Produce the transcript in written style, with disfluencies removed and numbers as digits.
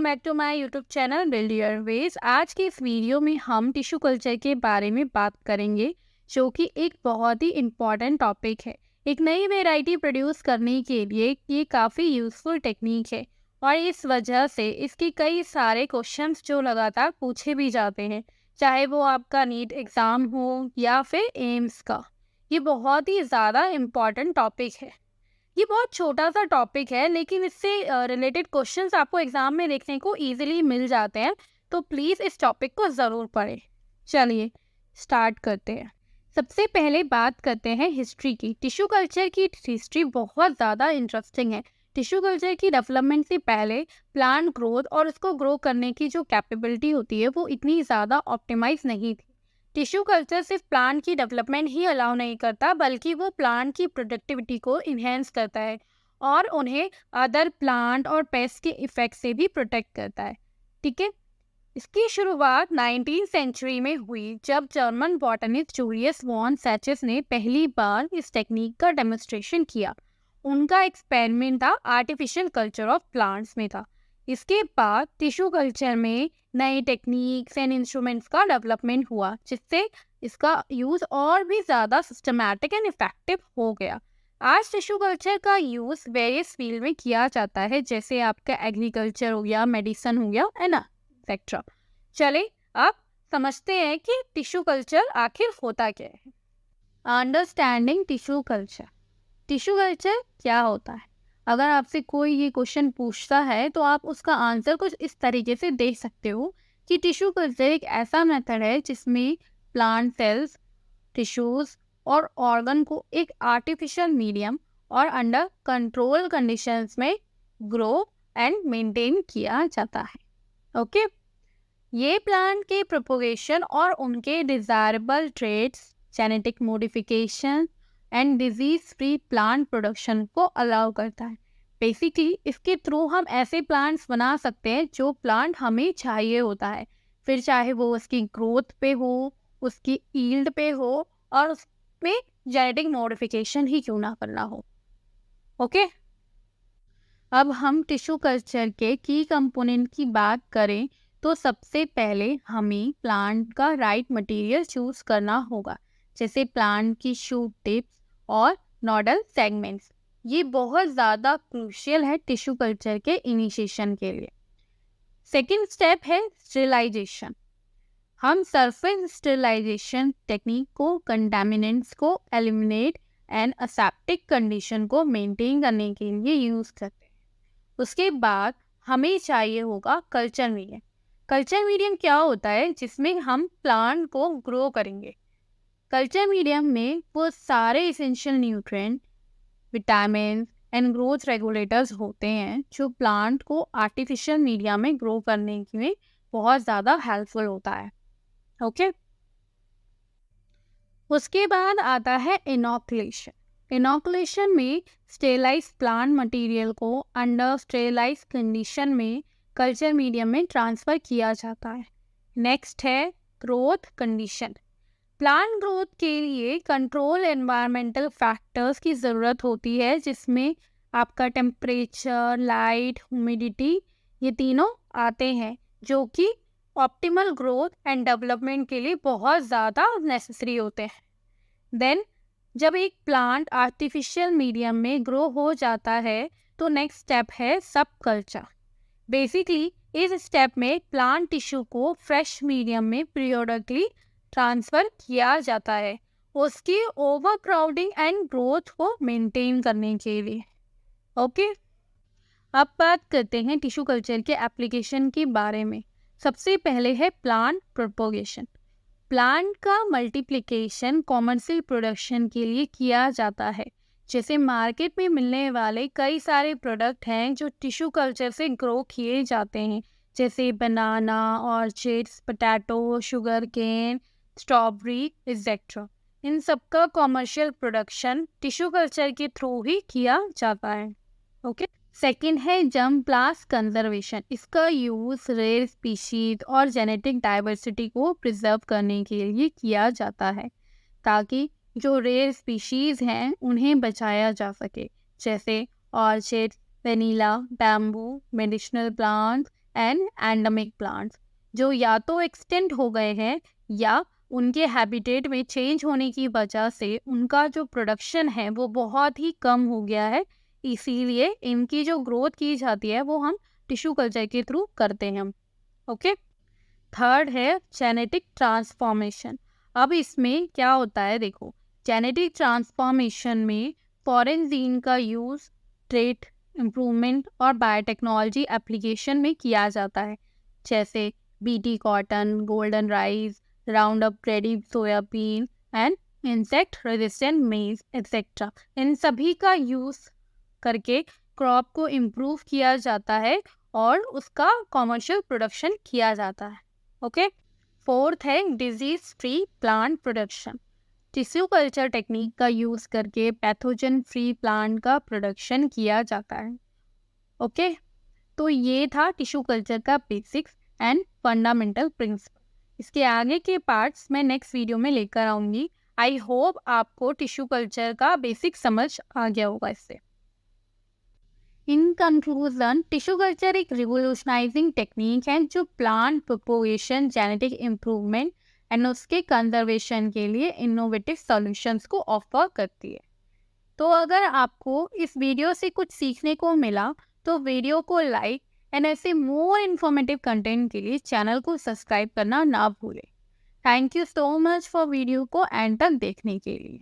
Back to my YouTube channel build your ways. आज की इस वीडियो में हम टिश्यू कल्चर के बारे में बात करेंगे, जो कि एक बहुत ही इम्पॉर्टेंट टॉपिक है। एक नई वैरायटी प्रोड्यूस करने के लिए ये काफ़ी यूज़फुल टेक्निक है और इस वजह से इसके कई सारे क्वेश्चंस जो लगातार पूछे भी जाते हैं, चाहे वो आपका नीट एग्ज़ाम हो या फिर एम्स का। ये बहुत ही ज़्यादा इम्पॉर्टेंट टॉपिक है। ये बहुत छोटा सा टॉपिक है, लेकिन इससे रिलेटेड क्वेश्चंस आपको एग्जाम में देखने को इजीली मिल जाते हैं, तो प्लीज़ इस टॉपिक को ज़रूर पढ़ें। चलिए स्टार्ट करते हैं। सबसे पहले बात करते हैं हिस्ट्री की। टिश्यू कल्चर की हिस्ट्री बहुत ज़्यादा इंटरेस्टिंग है। टिश्यू कल्चर की डेवलपमेंट से पहले प्लांट ग्रोथ और उसको ग्रो करने की जो कैपेबिलिटी होती है वो इतनी ज़्यादा ऑप्टिमाइज नहीं थी। टिश्यू कल्चर सिर्फ प्लांट की डेवलपमेंट ही अलाउ नहीं करता, बल्कि वो प्लांट की प्रोडक्टिविटी को इन्हेंस करता है और उन्हें अदर प्लांट और पेस्ट के इफेक्ट से भी प्रोटेक्ट करता है। ठीक है। इसकी शुरुआत 19वीं सेंचुरी में हुई, जब German botanist Julius von Sachs ने पहली बार इस टेक्निक का डेमोन्स्ट्रेशन किया। उनका एक्सपेरिमेंट था आर्टिफिशियल कल्चर ऑफ प्लांट्स में था। इसके बाद टिश्यू कल्चर में नए टेक्निक्स एंड इंस्ट्रूमेंट्स का डेवलपमेंट हुआ, जिससे इसका यूज़ और भी ज़्यादा सिस्टमैटिक एंड इफेक्टिव हो गया। आज टिश्यू कल्चर का यूज़ वेरियस फील्ड में किया जाता है, जैसे आपका एग्रीकल्चर हो गया, मेडिसिन हो गया, है ना, एक्सेट्रा। चले अब समझते हैं कि टिश्यू कल्चर आखिर होता क्या है। Understanding tissue culture. Tissue culture क्या होता है? अगर आपसे कोई ये क्वेश्चन पूछता है तो आप उसका आंसर कुछ इस तरीके से दे सकते हो कि टिश्यू कल्चर एक ऐसा मेथड है जिसमें प्लांट सेल्स, टिश्यूज और ऑर्गन को एक आर्टिफिशियल मीडियम और अंडर कंट्रोल कंडीशंस में ग्रो एंड मेंटेन किया जाता है। ओके। ये प्लांट के प्रोपोगेशन और उनके desirable traits, genetic modification and disease free plant production को अलाउ करता है। बेसिकली इसके थ्रू हम ऐसे प्लांट्स बना सकते हैं जो प्लांट हमें चाहिए होता है, फिर चाहे वो उसकी ग्रोथ पे हो, उसकी ईल्ड पे हो, और उसमें जेनेटिक मॉडिफिकेशन ही क्यों ना करना हो। ओके। अब हम टिश्यू कल्चर के की कंपोनेंट की बात करें तो सबसे पहले हमें प्लांट का राइट मटेरियल चूज करना होगा, जैसे प्लांट की शूट टिप्स और नोडल सेगमेंट्स। ये बहुत ज़्यादा क्रूशियल है टिश्यू कल्चर के इनिशिएशन के लिए। सेकेंड स्टेप है स्टेरिलाइजेशन। हम सरफेस स्टेरिलाइजेशन टेक्निक को कंटामिनेंट्स को एलिमिनेट एंड असेप्टिक कंडीशन को मेंटेन करने के लिए यूज़ करते हैं। उसके बाद हमें चाहिए होगा कल्चर मीडियम। कल्चर मीडियम क्या होता है? जिसमें हम प्लांट को ग्रो करेंगे। कल्चर मीडियम में वो सारे essential nutrient, vitamin and growth regulators होते हैं जो प्लांट को आर्टिफिशियल मीडिया में ग्रो करने में बहुत ज़्यादा हेल्पफुल होता है। ओके। उसके बाद आता है इनॉकुलेशन। इनॉकुलेशन में स्टेरलाइज प्लांट मटेरियल को अंडर स्टेरलाइज कंडीशन में कल्चर मीडियम में ट्रांसफ़र किया जाता है। नेक्स्ट है ग्रोथ कंडीशन। प्लांट ग्रोथ के लिए कंट्रोल एनवायरमेंटल फैक्टर्स की ज़रूरत होती है, जिसमें आपका टेम्परेचर, लाइट, ह्यूमिडिटी, ये तीनों आते हैं, जो कि ऑप्टिमल ग्रोथ एंड डेवलपमेंट के लिए बहुत ज़्यादा नेसेसरी होते हैं। देन जब एक प्लांट आर्टिफिशियल मीडियम में ग्रो हो जाता है तो नेक्स्ट स्टेप है सब कल्चर। बेसिकली इस स्टेप में प्लांट टिश्यू को फ्रेश मीडियम में पीरियोडिकली ट्रांसफ़र किया जाता है, उसकी ओवर क्राउडिंग एंड ग्रोथ को मेंटेन करने के लिए। ओके। अब बात करते हैं टिश्यू कल्चर के एप्लीकेशन के बारे में। सबसे पहले है प्लांट प्रोपोगेशन। प्लांट का मल्टीप्लिकेशन कॉमर्शियल प्रोडक्शन के लिए किया जाता है। जैसे मार्केट में मिलने वाले कई सारे प्रोडक्ट हैं जो टिश्यू कल्चर से ग्रो किए जाते हैं, जैसे banana, orchids, potato, sugarcane, strawberry etcetera. इन सब का कॉमर्शियल प्रोडक्शन टिश्यू कल्चर के थ्रू ही किया जाता है। ओके। सेकेंड है जर्म प्लास्ट कंजर्वेशन। इसका यूज़ रेयर स्पीशीज और जेनेटिक डाइवर्सिटी को प्रिजर्व करने के लिए किया जाता है, ताकि जो रेयर स्पीशीज़ हैं उन्हें बचाया जा सके, जैसे orchid, vanilla, bamboo, medicinal plants and endemic plants, जो या तो एक्सटेंट हो गए हैं या उनके हैबिटेट में चेंज होने की वजह से उनका जो प्रोडक्शन है वो बहुत ही कम हो गया है। इसीलिए इनकी जो ग्रोथ की जाती है वो हम टिश्यू कल्चर के थ्रू करते हैं। ओके, थर्ड है जेनेटिक ट्रांसफॉर्मेशन। अब इसमें क्या होता है, देखो, जेनेटिक ट्रांसफॉर्मेशन में फॉरेन जीन का यूज़ ट्रेट इम्प्रूवमेंट और बायोटेक्नोलॉजी एप्लीकेशन में किया जाता है, जैसे BT cotton, golden rice, round up ready soybean and insect resistant मेज एक्सेट्रा। इन सभी का यूज़ करके क्रॉप को इम्प्रूव किया जाता है और उसका कॉमर्शियल प्रोडक्शन किया जाता है। ओके, फोर्थ है disease free plant production. Tissue culture technique का यूज़ करके पैथोजन फ्री प्लांट का प्रोडक्शन किया जाता है। ओके, तो ये था टिश्यू कल्चर का बेसिक्स एंड फंडामेंटल प्रिंसिपल। इसके आगे के पार्ट्स मैं नेक्स्ट वीडियो में लेकर आऊँगी। आई होप आपको टिश्यू कल्चर का बेसिक समझ आ गया होगा इससे। इन कंक्लूजन, टिश्यू कल्चर एक रिवोल्यूशनाइजिंग टेक्निक है जो plant propagation, genetic improvement and उसके कंजर्वेशन के लिए इनोवेटिव सॉल्यूशंस को ऑफर करती है। तो अगर आपको इस वीडियो से कुछ सीखने को मिला तो वीडियो को लाइक एंड ऐसे मोर इन्फॉर्मेटिव कंटेंट के लिए चैनल को सब्सक्राइब करना ना भूलें। Thank you so much for video को एंड तक देखने के लिए।